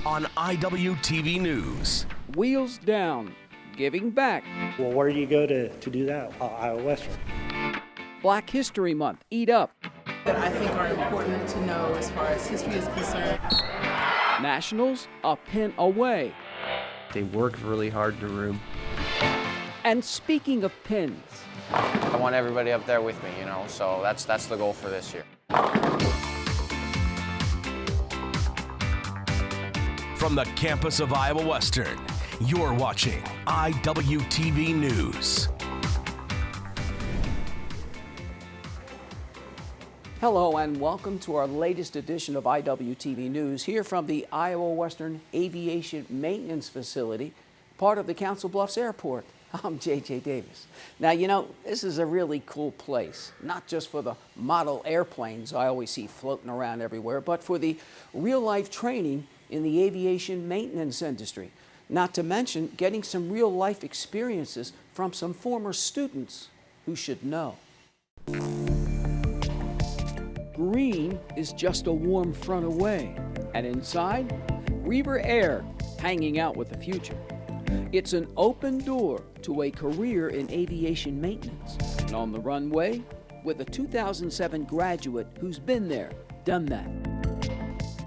on Iwtv News. Wheels down, giving back. Well, where do you go to do that? Iowa Western. Black History Month, eat up. That I think are important to know as far as history is concerned. Nationals, a pin away. They worked really hard in the room. And speaking of pins, I want everybody up there with me, so that's the goal for this year. From the campus of Iowa Western, you're watching Iwtv News. hello and welcome to our latest edition of Iwtv News, here from the Iowa Western Aviation Maintenance Facility, part of the Council Bluffs Airport. I'm J.J. Davis. Now, this is a really cool place, not just for the model airplanes I always see floating around everywhere, but for the real-life training in the aviation maintenance industry. Not to mention getting some real-life experiences from some former students who should know. Green is just a warm front away, and inside, Reiver Air, hanging out with the future. It's an open door to a career in aviation maintenance. And on the runway, with a 2007 graduate who's been there, done that.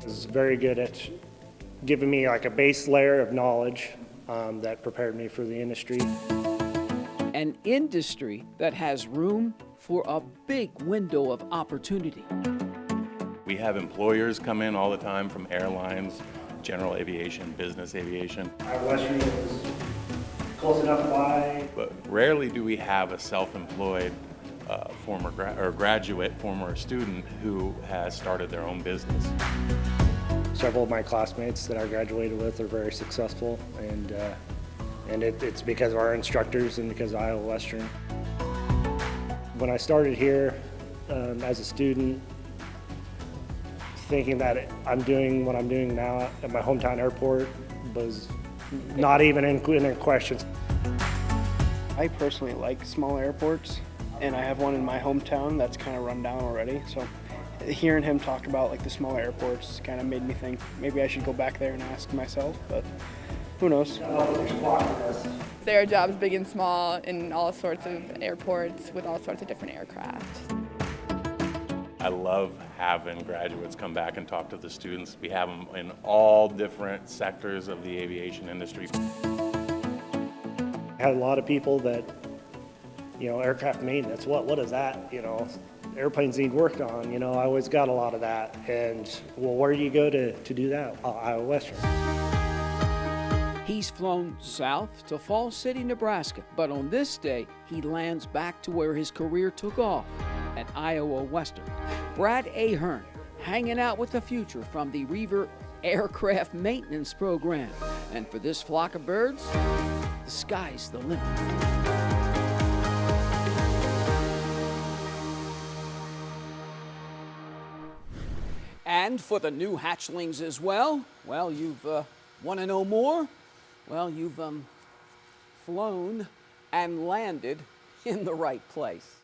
It's very good at giving me like a base layer of knowledge that prepared me for the industry. An industry that has room for a big window of opportunity. We have employers come in all the time from airlines, general aviation, business aviation. Iowa Western is close enough by. But rarely do we have a self-employed former student who has started their own business. Several of my classmates that I graduated with are very successful, and it's because of our instructors and because of Iowa Western. When I started here as a student, thinking that I'm doing what I'm doing now at my hometown airport was not even in question. I personally like small airports, and I have one in my hometown that's kind of run down already. So hearing him talk about like the smaller airports kind of made me think maybe I should go back there and ask myself, but who knows? There are jobs big and small in all sorts of airports with all sorts of different aircraft. I love having graduates come back and talk to the students. We have them in all different sectors of the aviation industry. I had a lot of people that, aircraft maintenance, what is that? Airplanes need work on, I always got a lot of that. And, well, where do you go to do that? Iowa Western. He's flown south to Falls City, Nebraska, but on this day, he lands back to where his career took off, at Iowa Western. Brad Ahern, hanging out with the future from the Reiver Aircraft Maintenance Program. And for this flock of birds, the sky's the limit. And for the new hatchlings as well, you've want to know more? Well, you've flown and landed in the right place.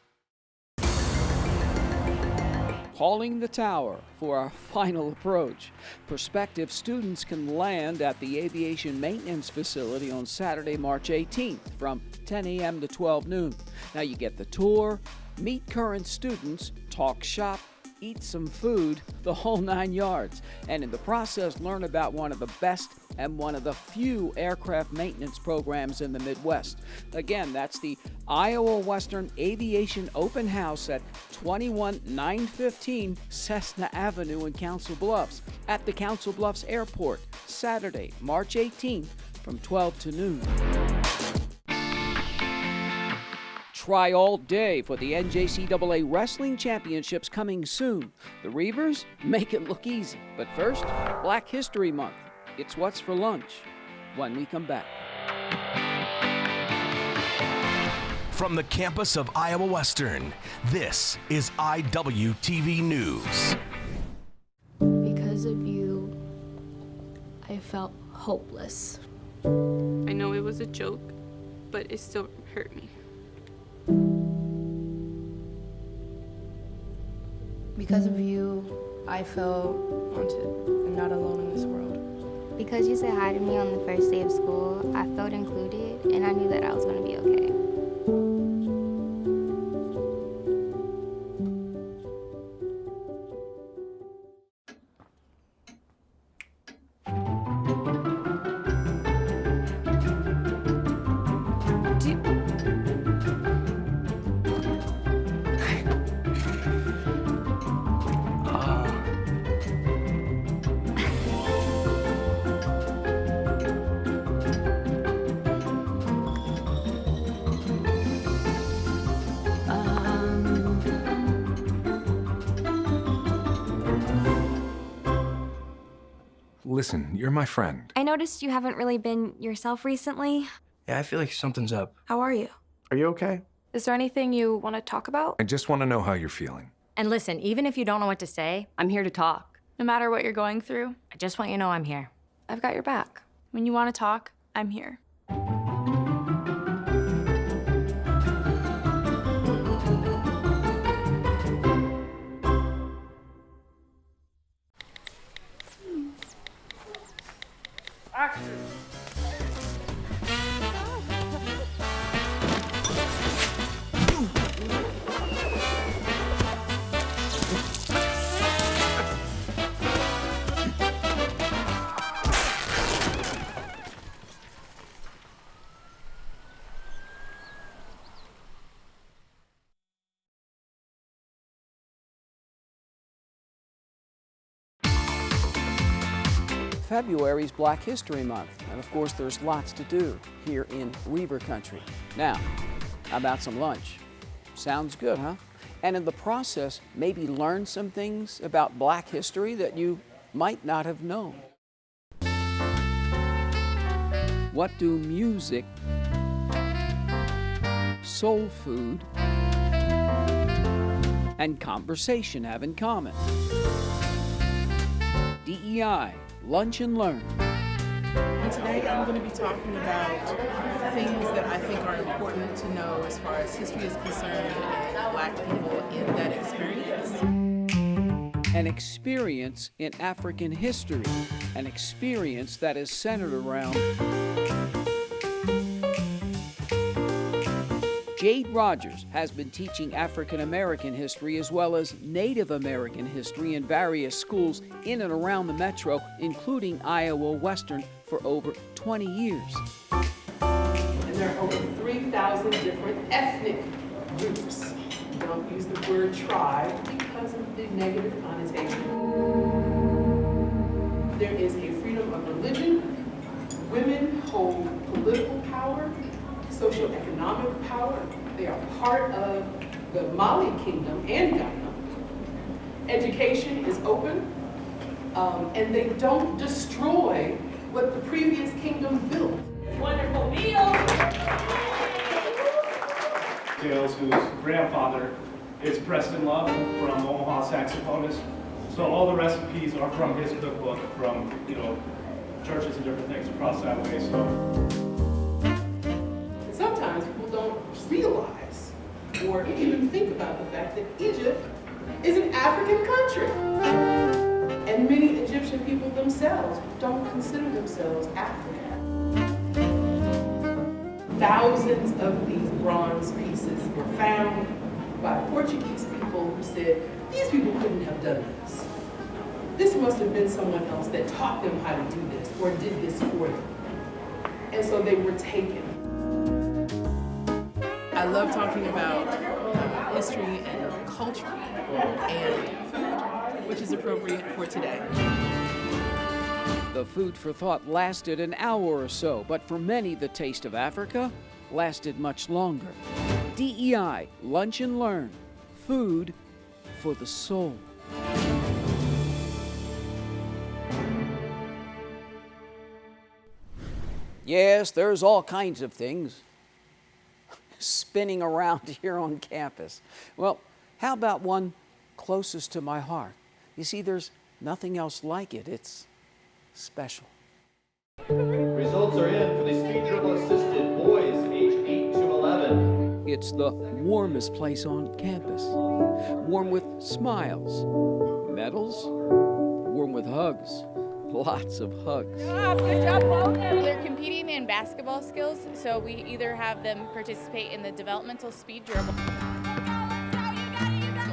Calling the tower for our final approach. Prospective students can land at the Aviation Maintenance Facility on Saturday, March 18th from 10 a.m. to 12 noon. Now you get the tour, meet current students, talk shop, eat some food, the whole 9 yards, and in the process learn about one of the best and one of the few aircraft maintenance programs in the Midwest. Again, that's the Iowa Western Aviation Open House at 21915 Cessna Avenue in Council Bluffs at the Council Bluffs Airport, Saturday, March 18th from 12 to noon. Try all day for the NJCAA Wrestling Championships coming soon. The Reivers make it look easy. But first, Black History Month. It's What's for Lunch when we come back. From the campus of Iowa Western, this is Iwtv News. Because of you, I felt hopeless. I know it was a joke, but it still hurt me. Because of you, I felt wanted and not alone in this world. Because you said hi to me on the first day of school, I felt included, and I knew that I was going to be okay. Listen, you're my friend. I noticed you haven't really been yourself recently. Yeah, I feel like something's up. How are you? Are you okay? Is there anything you want to talk about? I just want to know how you're feeling. And listen, even if you don't know what to say, I'm here to talk. No matter what you're going through, I just want you to know I'm here. I've got your back. When you want to talk, I'm here. February's Black History Month, and of course there's lots to do here in Reiver country. Now, how about some lunch? Sounds good, huh? And in the process, maybe learn some things about Black history that you might not have known. What do music, soul food, and conversation have in common? DEI, Lunch and Learn. And today I'm going to be talking about things that I think are important to know as far as history is concerned and Black people in that experience. An experience in African history, an experience that is centered around Jade Rogers has been teaching African American history as well as Native American history in various schools in and around the metro, including Iowa Western, for over 20 years. And there are over 3,000 different ethnic groups. Don't use the word tribe because of the negative connotation. There is a freedom of religion. Women hold political power, socioeconomic power. They are part of the Mali Kingdom and Ghana. Education is open, and they don't destroy what the previous kingdom built. Wonderful meal! Tales, whose grandfather is Preston Love from Omaha saxophonist. So all the recipes are from his cookbook, from churches and different things across that way. So sometimes people don't realize or even think about the fact that Egypt is an African country. And many Egyptian people themselves don't consider themselves African. Thousands of these bronze pieces were found by Portuguese people who said, these people couldn't have done this. This must have been someone else that taught them how to do this or did this for them. And so they were taken. I love talking about history and culture and food, which is appropriate for today. The food for thought lasted an hour or so, but for many, the taste of Africa lasted much longer. DEI, Lunch and Learn, food for the soul. Yes, there's all kinds of things spinning around here on campus. Well, how about one closest to my heart? You see, there's nothing else like it. It's special. Results are in for the speed dribble assisted boys age 8 to 11. It's the warmest place on campus. Warm with smiles, medals, warm with hugs, lots of hugs. Good job, Paul. They're competing in basketball skills, so we either have them participate in the developmental speed dribble,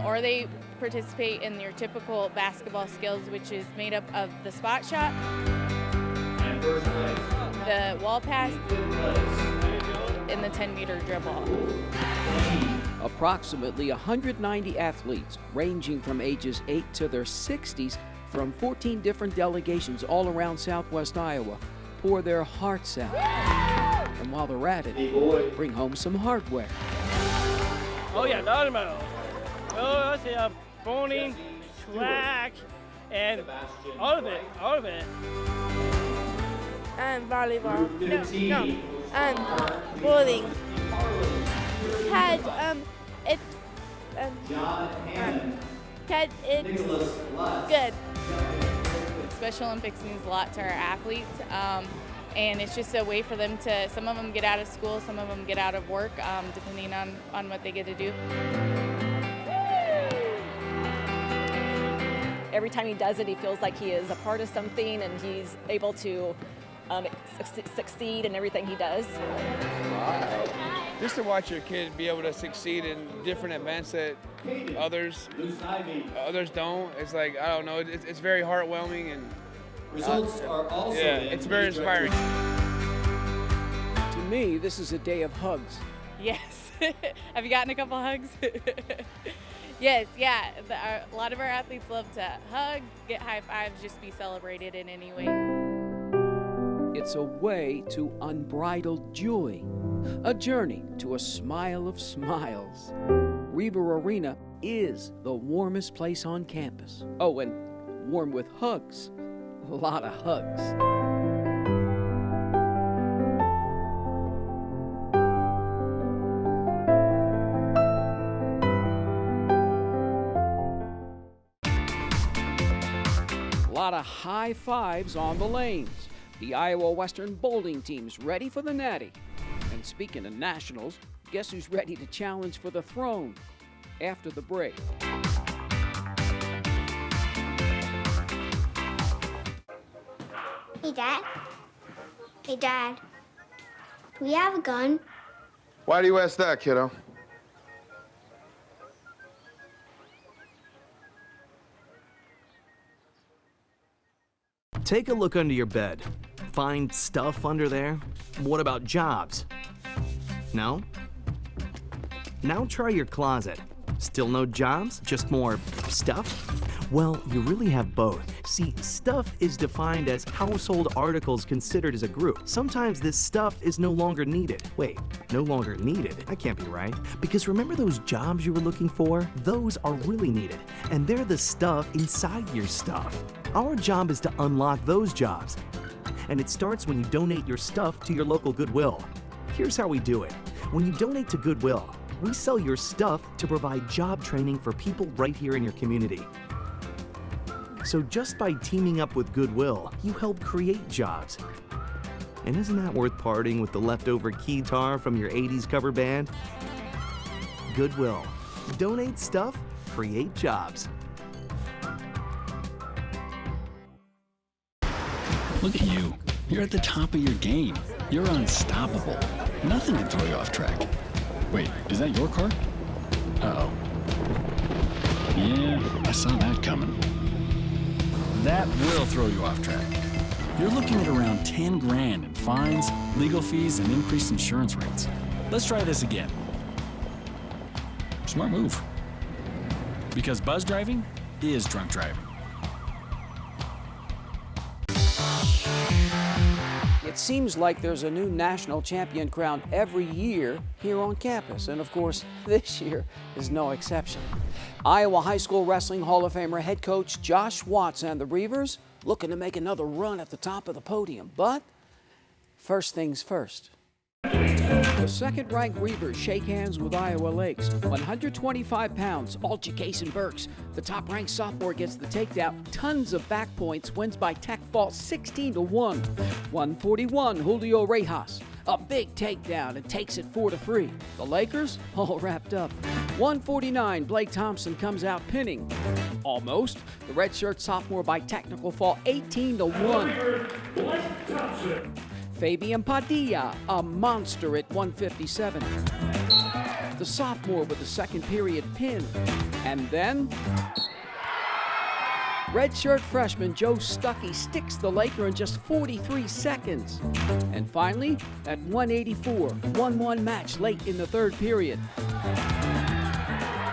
or they participate in your typical basketball skills, which is made up of the spot shot, And first place. the wall pass, and the 10-meter dribble. Approximately 190 athletes, ranging from ages 8 to their 60s, from 14 different delegations all around southwest Iowa, pour their hearts out. And while they're at it, bring home some hardware. Oh yeah, dynamo. Oh, let's see, bowling, track, and all of it. And volleyball. No. Bowling. Had it's good. Special Olympics means a lot to our athletes, and it's just a way for them to, some of them get out of school, some of them get out of work, depending on what they get to do. Every time he does it, he feels like he is a part of something and he's able to succeed in everything he does. Just to watch your kid be able to succeed in different events that others don't, it's like, I don't know, it's very heartwarming and Results are also it's very inspiring. To me, this is a day of hugs. Yes. Have you gotten a couple hugs? Yes, yeah. A lot of our athletes love to hug, get high fives, just be celebrated in any way. It's a way to unbridled joy, a journey to a smile of smiles. Reiver Arena is the warmest place on campus. Oh, and warm with hugs. A lot of hugs. A lot of high fives on the lanes. The Iowa Western bowling team's ready for the Natty. And speaking of nationals, guess who's ready to challenge for the throne after the break? Hey, Dad. Hey, Dad. Do we have a gun? Why do you ask that, kiddo? Take a look under your bed. Find stuff under there? What about jobs? No? Now try your closet. Still no jobs? Just more stuff? Well, you really have both. See, stuff is defined as household articles considered as a group. Sometimes this stuff is no longer needed. Wait, no longer needed? That can't be right. Because remember those jobs you were looking for? Those are really needed, and they're the stuff inside your stuff. Our job is to unlock those jobs, and it starts when you donate your stuff to your local Goodwill. Here's how we do it. When you donate to Goodwill, we sell your stuff to provide job training for people right here in your community. So just by teaming up with Goodwill, you help create jobs. And isn't that worth parting with the leftover keytar from your 80s cover band? Goodwill. Donate stuff, create jobs. Look at you. You're at the top of your game. You're unstoppable. Nothing can throw you off track. Wait, is that your car? Uh-oh. Yeah, I saw that coming. That will throw you off track. You're looking at around 10 grand in fines, legal fees, and increased insurance rates. Let's try this again. Smart move. Because buzz driving is drunk driving. It seems like there's a new national champion crowned every year here on campus, and of course, this year is no exception. Iowa High School Wrestling Hall of Famer head coach Josh Watts and the Reivers looking to make another run at the top of the podium. But first things first. The second-ranked Reivers shake hands with Iowa Lakes. 125 pounds, Alcha Kason Burks. The top-ranked sophomore gets the takedown. Tons of back points, wins by tech fault 16-1. 141, Julio Rejas. A big takedown and takes it 4-3. The Lakers all wrapped up. 149, Blake Thompson comes out pinning. Almost. The redshirt sophomore by technical fall 18-1. Fabian Padilla, a monster at 157. The sophomore with the second period pin. And then redshirt freshman Joe Stuckey sticks the Laker in just 43 seconds. And finally, at 184, 1-1 match late in the third period.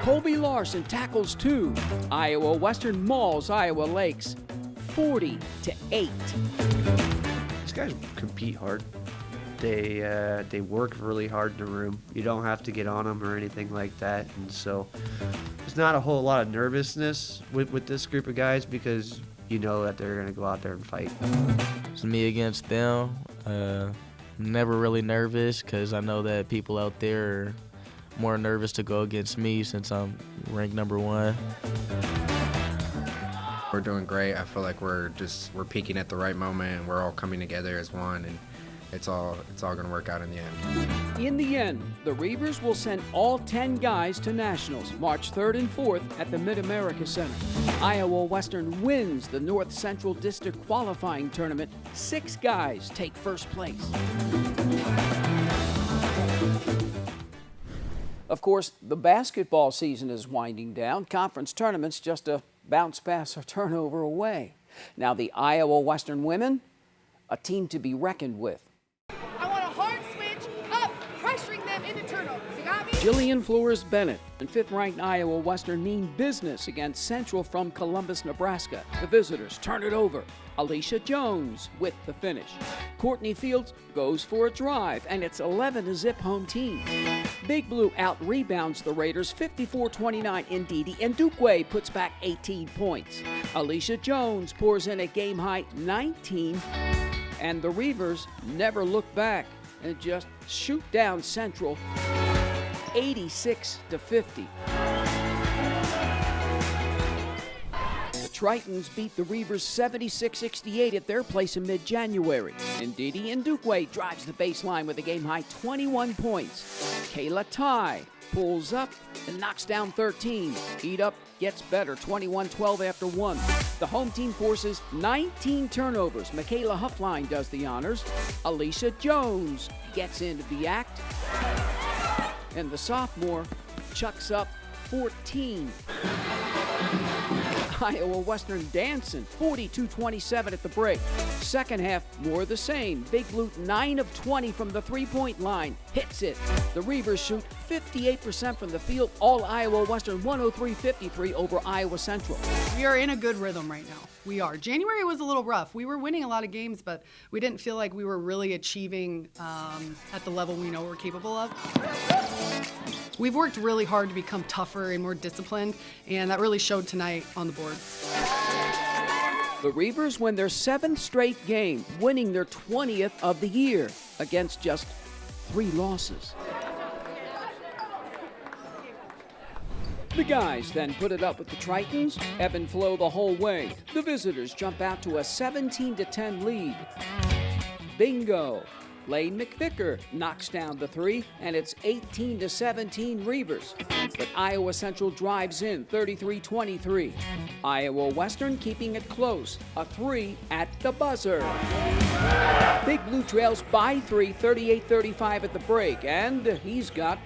Colby Larson tackles 2. Iowa Western mauls Iowa Lakes 40-8. These guys compete hard. They work really hard in the room. You don't have to get on them or anything like that. And so there's not a whole lot of nervousness with this group of guys because you know that they're going to go out there and fight. It's me against them. Never really nervous because I know that people out there are more nervous to go against me since I'm ranked #1. We're doing great. I feel like we're peaking at the right moment and we're all coming together as one, and it's all going to work out in the end. In the end, the Reivers will send all 10 guys to Nationals March 3rd and 4th at the Mid-America Center. Iowa Western wins the North Central District qualifying tournament. 6 guys take first place. Of course, the basketball season is winding down. Conference tournaments just a bounce pass or turnover away. Now the Iowa Western women, a team to be reckoned with. I want a hard switch up, pressuring them into turnovers. You got me? Jillian Flores-Bennett and 5th-ranked Iowa Western mean business against Central from Columbus, Nebraska. The visitors turn it over. Alicia Jones with the finish. Courtney Fields goes for a drive, and it's 11-0 home team. Big Blue out-rebounds the Raiders 54-29. Ndidi Ndukwe puts back 18 points. Alicia Jones pours in a game-high 19, and the Reivers never look back and just shoot down Central 86-50. Tritons beat the Reivers 76-68 at their place in mid-January. Ndidi Ndukwe drives the baseline with a game-high 21 points. Kayla Ty pulls up and knocks down 13. Eat Up gets better, 21-12 after 1. The home team forces 19 turnovers. Michaela Huffline does the honors. Alicia Jones gets into the act. And the sophomore chucks up 14. Iowa Western dancing 42-27 at the break. Second half, more the same. Big Blue 9 of 20 from the three-point line. Hits it. The Reivers shoot 58% from the field. All Iowa Western 103-53 over Iowa Central. We are in a good rhythm right now. We are. January was a little rough. We were winning a lot of games, but we didn't feel like we were really achieving at the level we know we're capable of. We've worked really hard to become tougher and more disciplined, and that really showed tonight on the boards. The Reivers win their 7th straight game, winning their 20th of the year against just 3 losses. The guys then put it up with the Tritons, ebb and flow the whole way. The visitors jump out to a 17-10 lead. Bingo! Lane McVicker knocks down the 3, and it's 18-17 Reivers. But Iowa Central drives in 33-23. Iowa Western keeping it close, a 3 at the buzzer. Big Blue trails by 3, 38-35 at the break, and he's got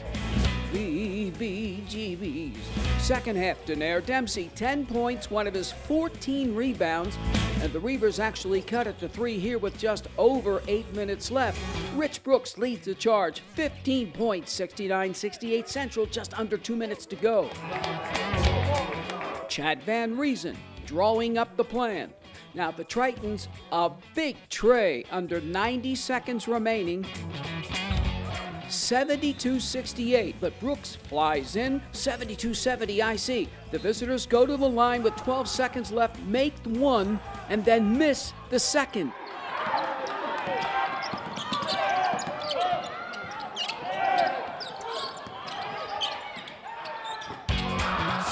VBGBs. Second half, Denair Dempsey, 10 points, one of his 14 rebounds, and the Reivers actually cut it to 3 here with just over 8 minutes left. Rich Brooks leads the charge, 15 points, 69-68 Central, just under 2 minutes to go. Chad Van Riesen drawing up the plan. Now the Tritons, a big tray under 90 seconds remaining. 72-68, but Brooks flies in, 72-70 IC. The visitors go to the line with 12 seconds left, make one, and then miss the second.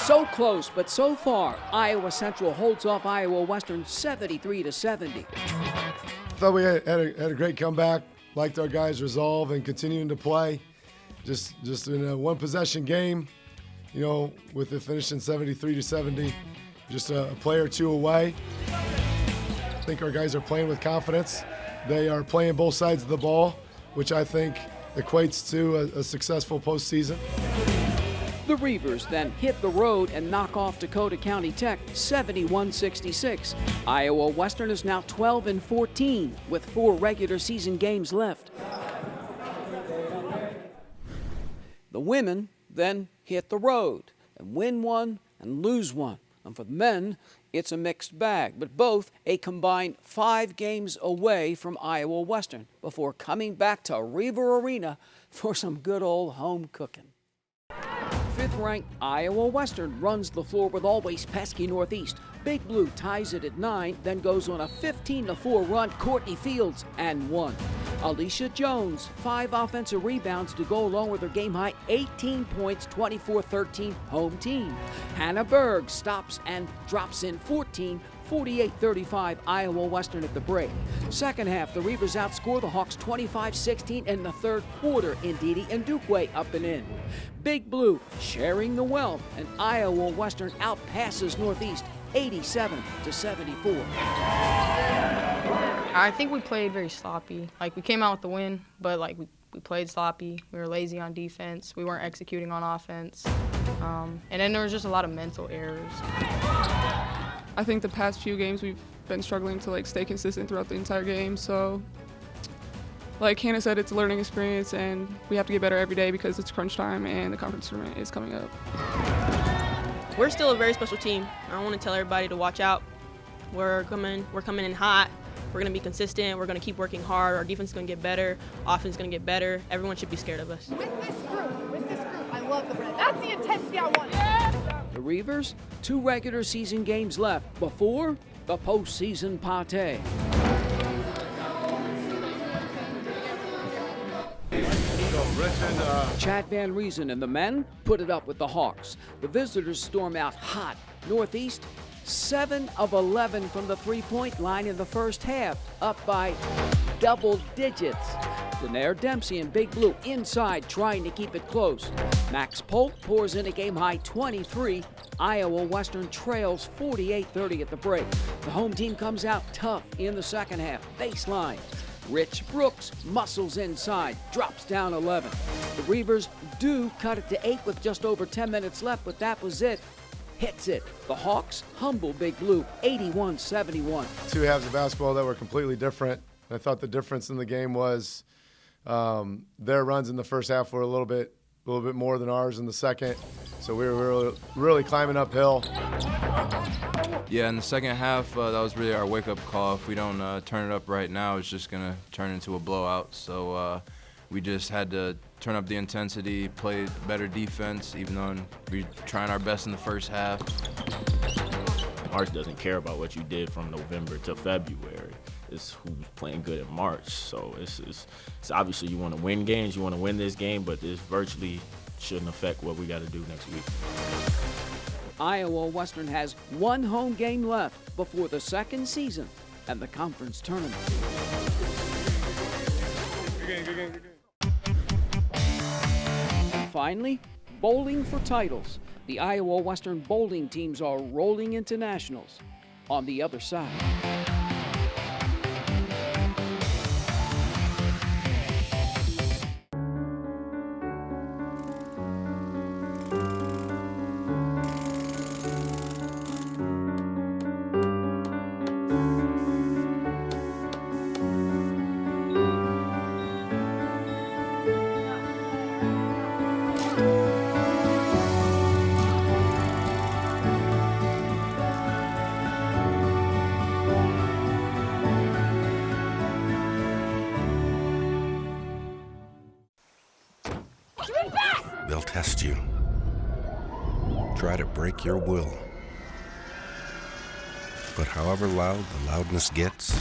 So close, but so far, Iowa Central holds off Iowa Western 73-70. Thought we had a great comeback. Liked our guys' resolve and continuing to play. Just in a one-possession game, you know, with it finishing 73-70, just a play or two away. I think our guys are playing with confidence. They are playing both sides of the ball, which I think equates to a successful postseason. The Reivers then hit the road and knock off Dakota County Tech 71-66. Iowa Western is now 12-14 with 4 regular season games left. The women then hit the road and win one and lose one. And for the men, it's a mixed bag, but both a combined 5 games away from Iowa Western before coming back to Reiver Arena for some good old home cooking. 5th-ranked Iowa Western runs the floor with always pesky Northeast. Big Blue ties it at 9, then goes on a 15-4 run. Courtney Fields and 1. Alicia Jones, 5 offensive rebounds to go along with her game-high 18 points, 24-13 home team. Hannah Berg stops and drops in 14, 48-35 Iowa Western at the break. Second half, the Reivers outscore the Hawks 25-16 in the third quarter. Ndidi and Dukwe up and in. Big Blue sharing the wealth, and Iowa Western outpasses Northeast 87-74. I think we played very sloppy. Like, we came out with the win, but like we played sloppy. We were lazy on defense. We weren't executing on offense. And then there was just a lot of mental errors. I think the past few games we've been struggling to like stay consistent throughout the entire game. So like Hannah said, it's a learning experience and we have to get better every day because it's crunch time and the conference tournament is coming up. We're still a very special team. I want to tell everybody to watch out. We're coming in hot. We're going to be consistent. We're going to keep working hard. Our defense is going to get better. Offense is going to get better. Everyone should be scared of us. With this group, I love the red. That's the intensity I want. The Reivers, 2 regular season games left before the postseason pate. Chad Van Riesen and the men put it up with the Hawks. The visitors storm out hot. Northeast, 7 of 11 from the three-point line in the first half, up by double digits. Denair Dempsey and Big Blue inside trying to keep it close. Max Polk pours in a game-high 23. Iowa Western trails 48-30 at the break. The home team comes out tough in the second half. Baseline. Rich Brooks muscles inside, drops down 11. The Reivers do cut it to 8 with just over 10 minutes left, but that was it. Hits it. The Hawks humble Big Blue 81-71. 2 halves of basketball that were completely different. I thought the difference in the game was their runs in the first half were a little bit more than ours in the second. So we were really climbing uphill. Yeah, in the second half, that was really our wake-up call. If we don't turn it up right now, it's just going to turn into a blowout. So we just had to turn up the intensity, play better defense, even though we were trying our best in the first half. March doesn't care about what you did from November to February. It's who's playing good in March. So it's obviously you want to win games, you want to win this game, but this virtually shouldn't affect what we got to do next week. Iowa Western has 1 home game left before the second season and the conference tournament. Good game. Finally, bowling for titles. The Iowa Western bowling teams are rolling into nationals on the other side. They'll test you, try to break your will. But however loud the loudness gets,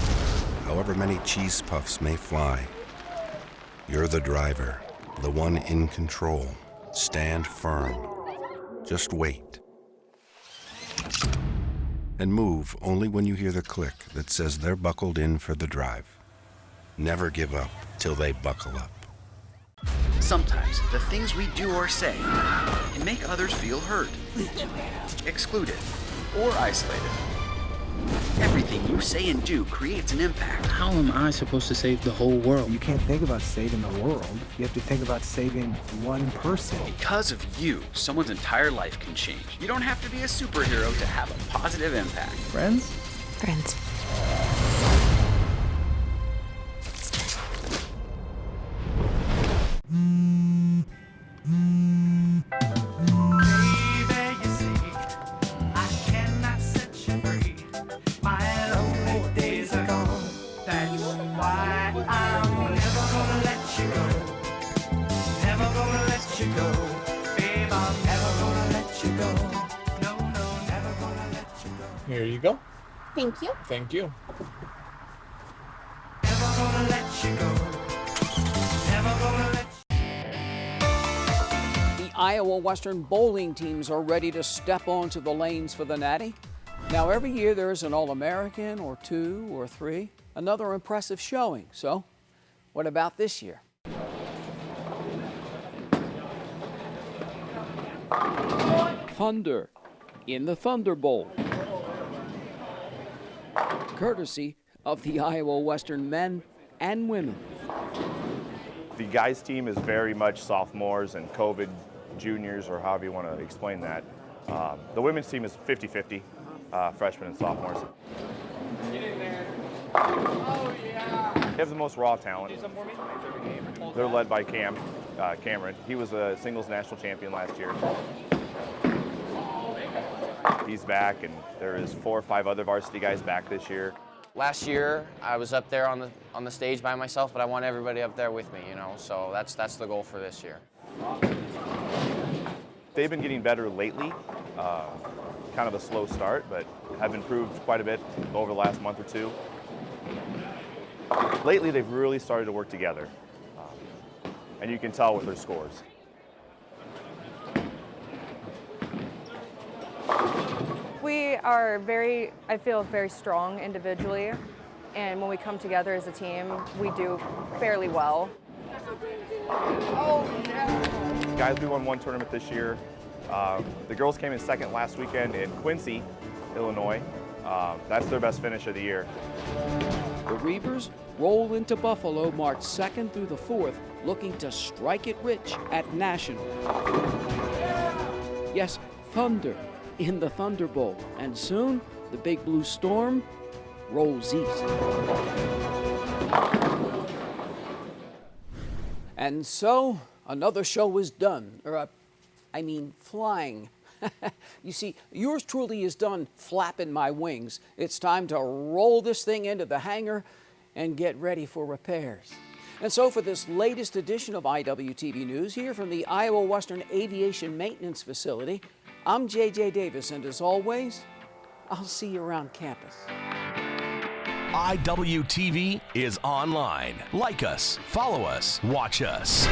however many cheese puffs may fly, you're the driver, the one in control. Stand firm. Just wait. And move only when you hear the click that says they're buckled in for the drive. Never give up till they buckle up. Sometimes the things we do or say can make others feel hurt, excluded, or isolated. Everything you say and do creates an impact. How am I supposed to save the whole world? You can't think about saving the world. You have to think about saving one person. Because of you, someone's entire life can change. You don't have to be a superhero to have a positive impact. Friends? Friends. Here you go. Thank you. Thank you. The Iowa Western bowling teams are ready to step onto the lanes for the Natty. Now, every year there is an All-American or two or three, another impressive showing. So, what about this year? Thunder in the Thunder Bowl, courtesy of the Iowa Western men and women. The guys team is very much sophomores and COVID juniors, or however you want to explain that. The women's team is 50-50, freshmen and sophomores. Get in there. Oh, yeah. They have the most raw talent. They're led by Cameron. He was a singles national champion last year. He's back, and there is 4 or 5 other varsity guys back this year. Last year, I was up there on the stage by myself, but I want everybody up there with me, you know. So that's the goal for this year. They've been getting better lately. Kind of a slow start, but have improved quite a bit over the last month or two. Lately, they've really started to work together, and you can tell with their scores. We are I feel very strong individually, and when we come together as a team, we do fairly well. Guys, we won 1 tournament this year. The girls came in second last weekend in Quincy, Illinois. That's their best finish of the year. The Reivers roll into Buffalo March 2nd through the 4th, looking to strike it rich at National. Yes, Thunder in the Thunder Bowl, and soon the Big Blue Storm rolls east. And so another show is done, flying. You see, yours truly is done flapping my wings. It's time to roll this thing into the hangar and get ready for repairs. And so for this latest edition of Iwtv News, here from the Iowa Western Aviation Maintenance Facility, I'm J.J. Davis, and as always, I'll see you around campus. Iwtv is online. Like us, follow us, watch us.